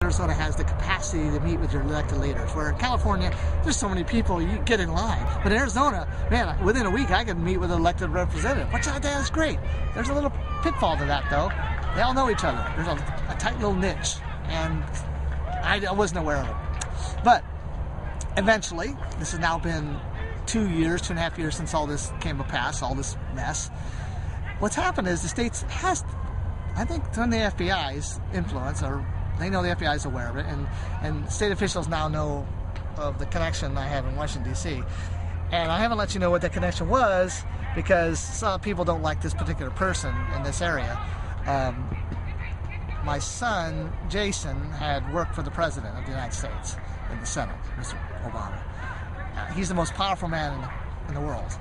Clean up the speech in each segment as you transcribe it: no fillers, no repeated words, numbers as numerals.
Arizona has the capacity to meet with your elected leaders, where in California, there's so many people, you get in line. But in Arizona, man, within a week, I could meet with an elected representative, which I think is great. There's a little pitfall to that, though. They all know each other. There's a tight little niche, and I wasn't aware of it. But eventually, this has now been 2.5 years since all this came to pass, all this mess. What's happened is the state has, I think, from the FBI's influence, or they know the FBI is aware of it, and state officials now know of the connection I have in Washington, D.C. And I haven't let you know what that connection was because some people don't like this particular person in this area. My son, Jason, had worked for the President of the United States in the Senate, Mr. Obama. He's the most powerful man in the world.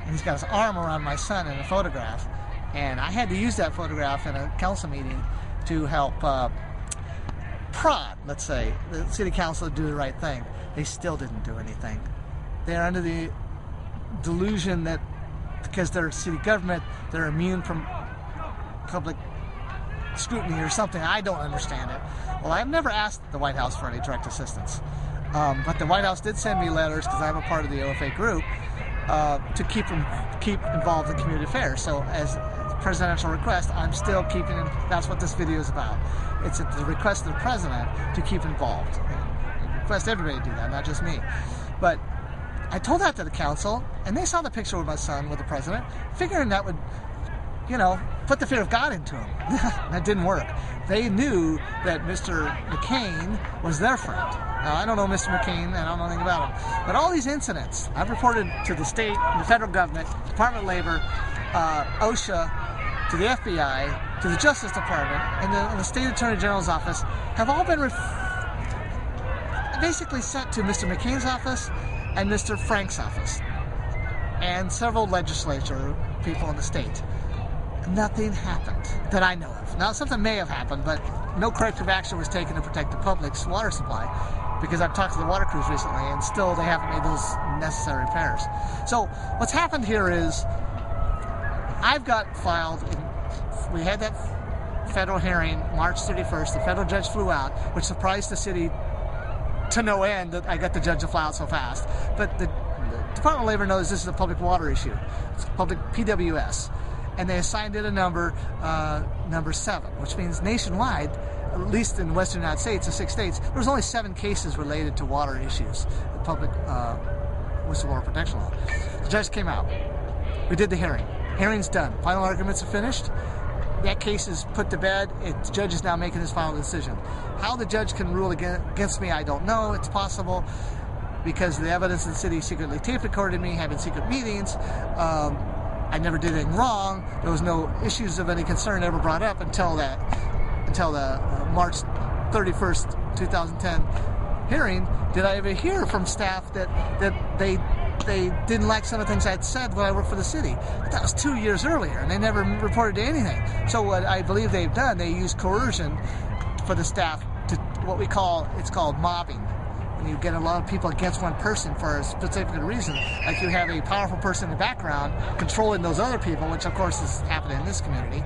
And he's got his arm around my son in a photograph. And I had to use that photograph in a council meeting to help prod, let's say, the city council to do the right thing. They still didn't do anything. They're under the delusion that because they're city government, they're immune from public scrutiny or something. I don't understand it. Well, I've never asked the White House for any direct assistance. But the White House did send me letters, because I'm a part of the OFA group, to keep involved in community affairs. So as a presidential request, I'm still keeping, that's what this video is about. It's at the request of the president to keep involved. I request everybody to do that, not just me. But I told that to the council, and they saw the picture with my son with the president, figuring that would, you know, put the fear of God into him. That didn't work. They knew that Mr. McCain was their friend. Now, I don't know Mr. McCain, and I don't know anything about him. But all these incidents, I've reported to the state, the federal government, Department of Labor, OSHA, to the FBI, to the Justice Department, and the State Attorney General's office, have all been basically sent to Mr. McCain's office and Mr. Frank's office, and several legislature people in the state. Nothing happened that I know of. Now, something may have happened, but no corrective action was taken to protect the public's water supply, because I've talked to the water crews recently, and still they haven't made those necessary repairs. So what's happened here is I've got filed, we had that federal hearing March 31st. The federal judge flew out, which surprised the city to no end that I got the judge to fly out so fast. But the Department of Labor knows this is a public water issue. It's public PWS. And they assigned it a number 7, which means nationwide, at least in the western United States, the 6 states, there was only 7 cases related to water issues, the public whistleblower protection law. The judge came out. We did the hearing. Hearing's done. Final arguments are finished. That case is put to bed. The judge is now making his final decision. How the judge can rule against me, I don't know. It's possible because the evidence in the city secretly tape recorded me, having secret meetings. I never did anything wrong. There was no issues of any concern ever brought up until the March 31st, 2010 hearing. Did I ever hear from staff that they didn't like some of the things I'd said when I worked for the city? But that was 2 years earlier, and they never reported to anything. So what I believe they've done, they used coercion for the staff to it's called mobbing. You get a lot of people against one person for a specific reason, like you have a powerful person in the background controlling those other people, which of course is happening in this community.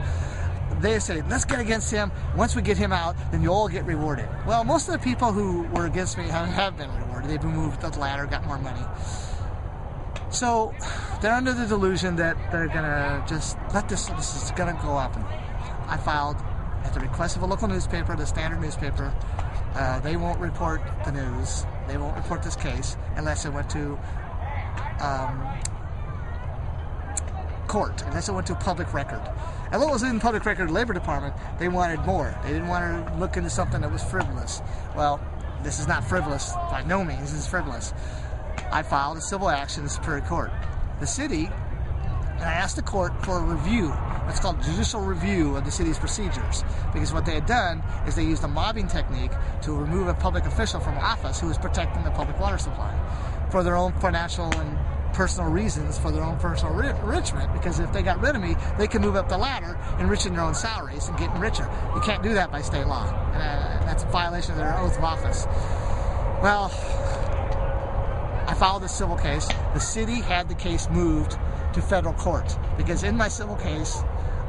They say, let's get against him. Once we get him out, then you all get rewarded. Well, most of the people who were against me have been rewarded. They've been moved up the ladder, got more money. So they're under the delusion that they're gonna just let this is gonna go up. And I filed at the request of a local newspaper, the Standard newspaper. They won't report the news. They won't report this case unless it went to court, unless it went to public record. And what was in public record, the Labor Department, they wanted more. They didn't want to look into something that was frivolous. Well, this is not frivolous. By no means is frivolous. I filed a civil action in the Superior Court. The city, and I asked the court for a review. It's called judicial review of the city's procedures, because what they had done is they used a mobbing technique to remove a public official from office who was protecting the public water supply for their own financial and personal reasons, for their own personal enrichment, because if they got rid of me, they could move up the ladder, enriching their own salaries and getting richer. You can't do that by state law, and that's a violation of their oath of office. Well, I filed a civil case. The city had the case moved to federal court, because in my civil case,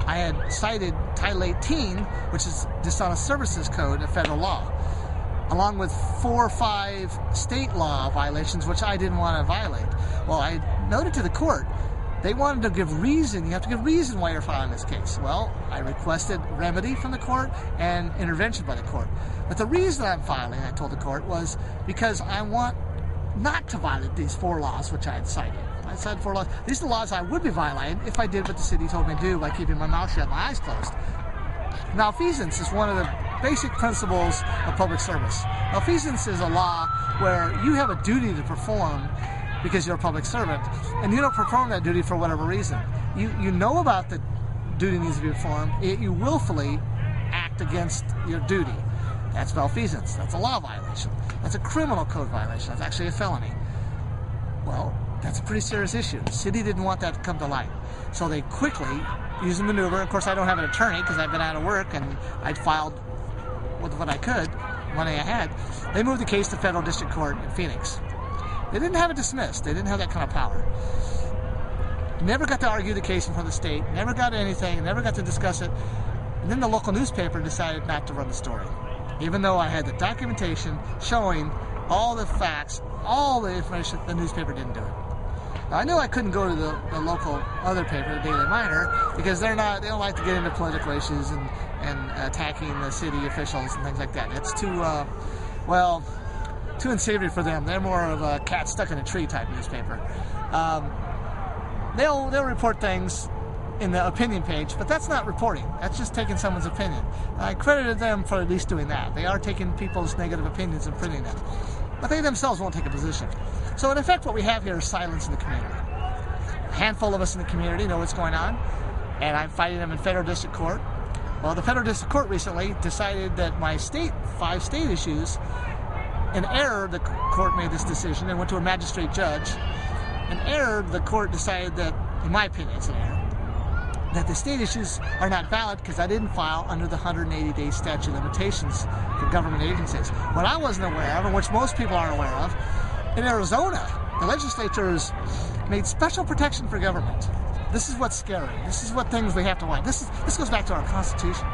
I had cited Title 18, which is Dishonest Services Code, a federal law. along with 4 or 5 state law violations, which I didn't want to violate. Well, I noted to the court, they wanted to give reason. You have to give reason why you're filing this case. Well, I requested remedy from the court and intervention by the court. But the reason I'm filing, I told the court, was because I want not to violate these 4 laws which I had cited. I cited 4 laws. These are the laws I would be violating if I did what the city told me to do by keeping my mouth shut and my eyes closed. Malfeasance is one of the basic principles of public service. Malfeasance is a law where you have a duty to perform because you're a public servant, and you don't perform that duty for whatever reason. You know about the duty needs to be performed, yet you willfully act against your duty. That's malfeasance. That's a law violation. That's a criminal code violation. That's actually a felony. Well, that's a pretty serious issue. The city didn't want that to come to light. So they quickly used a maneuver. Of course, I don't have an attorney because I've been out of work and I'd filed with what I could, money I had. They moved the case to federal district court in Phoenix. They didn't have it dismissed. They didn't have that kind of power. Never got to argue the case in front of the state. Never got anything. Never got to discuss it. And then the local newspaper decided not to run the story. Even though I had the documentation showing all the facts, all the information, the newspaper didn't do it. Now, I knew I couldn't go to the local other paper, the Daily Miner, because they don't like to get into political issues and attacking the city officials and things like that. It's too, too unsavory for them. They're more of a cat stuck in a tree type newspaper. They'll report things in the opinion page, but that's not reporting. That's just taking someone's opinion. I credited them for at least doing that. They are taking people's negative opinions and printing them. But they themselves won't take a position. So in effect, what we have here is silence in the community. A handful of us in the community know what's going on, and I'm fighting them in federal district court. Well, the federal district court recently decided that my 5 state issues, in error, the court made this decision and went to a magistrate judge. In error, the court decided that, in my opinion, it's an error, that the state issues are not valid because I didn't file under the 180-day statute of limitations for government agencies. What I wasn't aware of, and which most people aren't aware of, in Arizona, the legislature has made special protection for government. This is what's scary. This is what things we have to watch. This goes back to our Constitution.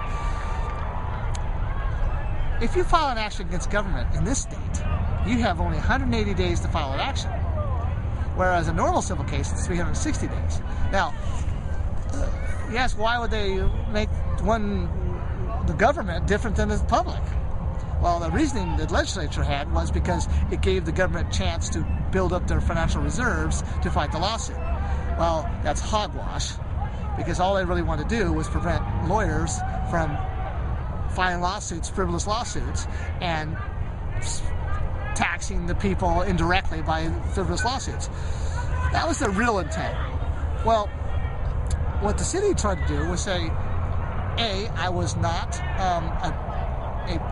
If you file an action against government in this state, you have only 180 days to file an action, whereas a normal civil case is 360 days. Now, yes, why would they make the government different than the public? Well, the reasoning the legislature had was because it gave the government a chance to build up their financial reserves to fight the lawsuit. Well, that's hogwash, because all they really wanted to do was prevent lawyers from filing lawsuits, frivolous lawsuits, and taxing the people indirectly by frivolous lawsuits. That was the real intent. Well, what the city tried to do was say, A, I was not a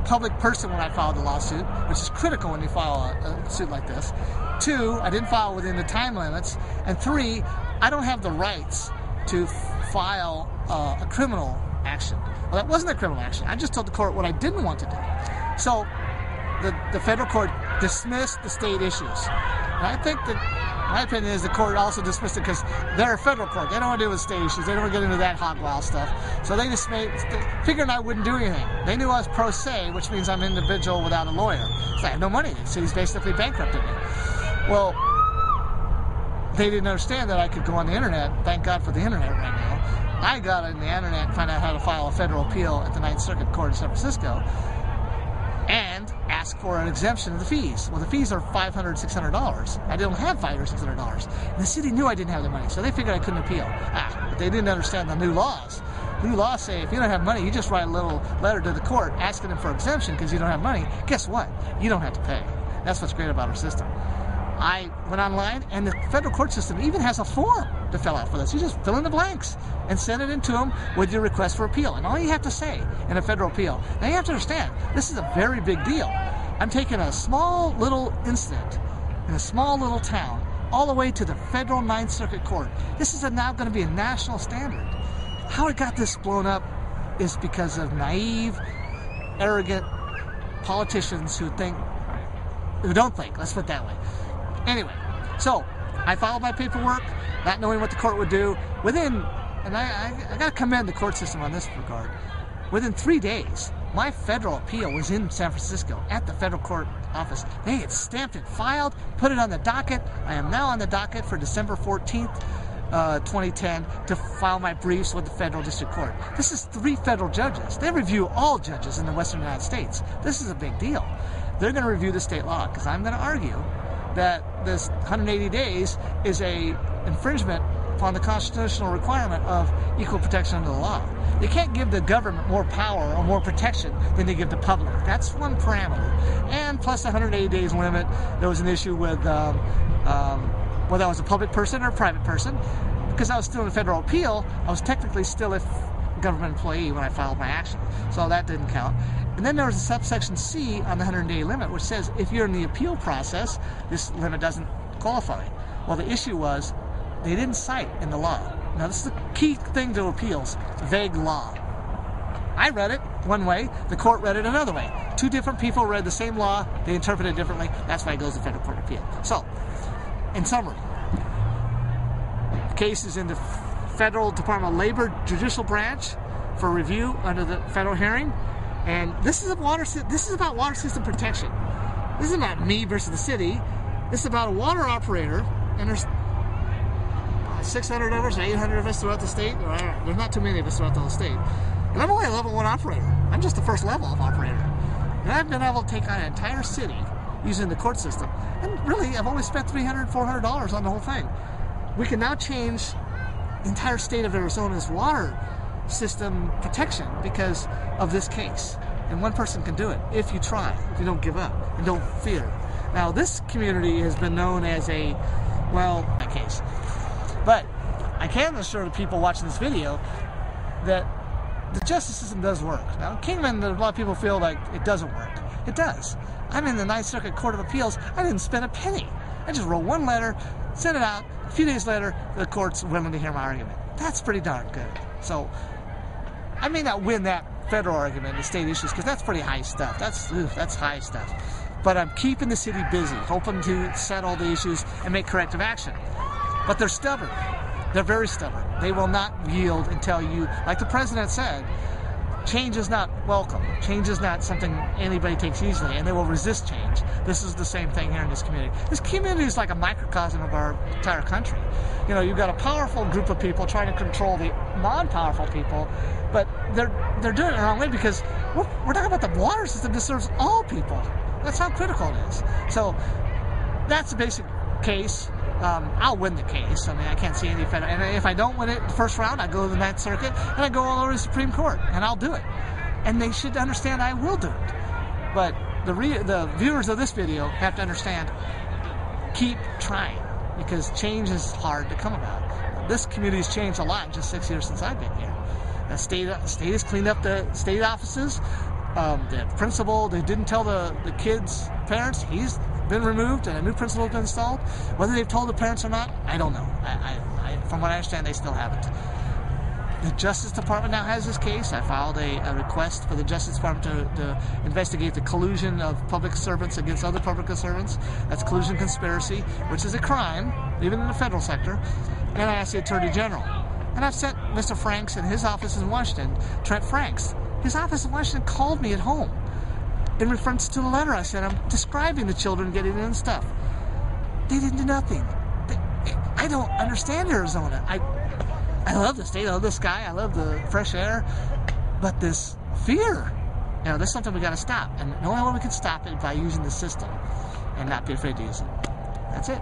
public person when I filed the lawsuit, which is critical when you file a suit like this. 2, I didn't file within the time limits. And 3, I don't have the rights to file a criminal action. Well, that wasn't a criminal action. I just told the court what I didn't want to do. So the federal court dismissed the state issues. And I think that, my opinion is, the court also dismissed it because they're a federal court. They don't want to deal with state issues. They don't want to get into that hog wild stuff. So they just figured I wouldn't do anything. They knew I was pro se, which means I'm an individual without a lawyer. So I have no money. The city's basically bankrupted me. Well, they didn't understand that I could go on the internet. Thank God for the internet right now. I got on the internet and found out how to file a federal appeal at the Ninth Circuit Court in San Francisco and ask for an exemption of the fees. Well, the fees are $500, $600. I don't have $500 or $600. And the city knew I didn't have the money, so they figured I couldn't appeal. But they didn't understand the new laws. New laws say if you don't have money, you just write a little letter to the court asking them for exemption because you don't have money. Guess what? You don't have to pay. That's what's great about our system. I went online, and the federal court system even has a form to fill out for this. You just fill in the blanks and send it in to them with your request for appeal. And all you have to say in a federal appeal, now you have to understand, this is a very big deal. I'm taking a small little incident in a small little town all the way to the federal Ninth Circuit Court. This is now going to be a national standard. How it got this blown up is because of naive, arrogant politicians who don't think, let's put it that way. Anyway, so I filed my paperwork, not knowing what the court would do. And I got to commend the court system on this regard. Within 3 days, My federal appeal was in San Francisco at the federal court office. They had stamped it, filed, put it on the docket. I am now on the docket for December 14th, 2010 to file my briefs with the federal district court. This is 3 federal judges. They review all judges in the Western United States. This is a big deal. They're going to review the state law because I'm going to argue that this 180 days is a infringement upon the constitutional requirement of equal protection under the law. You can't give the government more power or more protection than they give the public. That's one parameter. And plus the 180 days limit, there was an issue with whether I was a public person or a private person. Because I was still in a federal appeal, I was technically still a government employee when I filed my action. So that didn't count. And then there was a subsection C on the 100-day limit, which says if you're in the appeal process, this limit doesn't qualify. Well, the issue was they didn't cite in the law. Now, this is the key thing to appeals, vague law. I read it one way, the court read it another way. 2 different people read the same law, they interpreted it differently, that's why it goes to federal court of appeal. So, in summary, the case is in the Federal Department of Labor Judicial Branch for review under the federal hearing, and this is about water system protection. This is about me versus the city. This is about a water operator, and there's 600 of us or 800 of us throughout the state. There's not too many of us throughout the whole state. And I'm only a level 1 operator. I'm just the first level of operator. And I've been able to take on an entire city using the court system. And really, I've only spent $300, $400 on the whole thing. We can now change the entire state of Arizona's water system protection because of this case. And one person can do it if you try, if you don't give up and don't fear. Now, this community has been known as a, well, a case. But I can assure the people watching this video that the justice system does work. Now, in Kingman, a lot of people feel like it doesn't work. It does. I'm in the 9th Circuit Court of Appeals. I didn't spend a penny. I just wrote 1 letter, sent it out. A few days later, the court's willing to hear my argument. That's pretty darn good. So, I may not win that federal argument in state issues because that's pretty high stuff. That's high stuff. But I'm keeping the city busy, hoping to settle the issues and make corrective action. But they're stubborn. They're very stubborn. They will not yield until you, like the president said, change is not welcome. Change is not something anybody takes easily, and they will resist change. This is the same thing here in this community. This community is like a microcosm of our entire country. You know, you've got a powerful group of people trying to control the non-powerful people, but they're doing it the wrong way because we're talking about the water system that serves all people. That's how critical it is. So that's the basic case. I'll win the case. I mean, I can't see any federal. And if I don't win it the first round, I go to the 9th Circuit and I go all over the Supreme Court, and I'll do it. And they should understand I will do it. But the viewers of this video have to understand, keep trying, because change is hard to come about. This community has changed a lot in just 6 years since I've been here. The state has cleaned up the state offices. The principal, they didn't tell the kids' parents. He's been removed and a new principal has been installed. Whether they've told the parents or not, I don't know. From what I understand, they still haven't. The Justice Department now has this case. I filed a request for the Justice Department to investigate the collusion of public servants against other public servants. That's collusion conspiracy, which is a crime, even in the federal sector. And I asked the Attorney General. And I've sent Mr. Franks in his office in Washington, Trent Franks. His office in Washington called me at home in reference to the letter I sent him describing the children getting in and stuff. They didn't do nothing. I don't understand Arizona. I love the state, I love the sky, I love the fresh air, but this fear, you know, this is something we got to stop. And the only way we can stop it is by using the system and not be afraid to use it. That's it.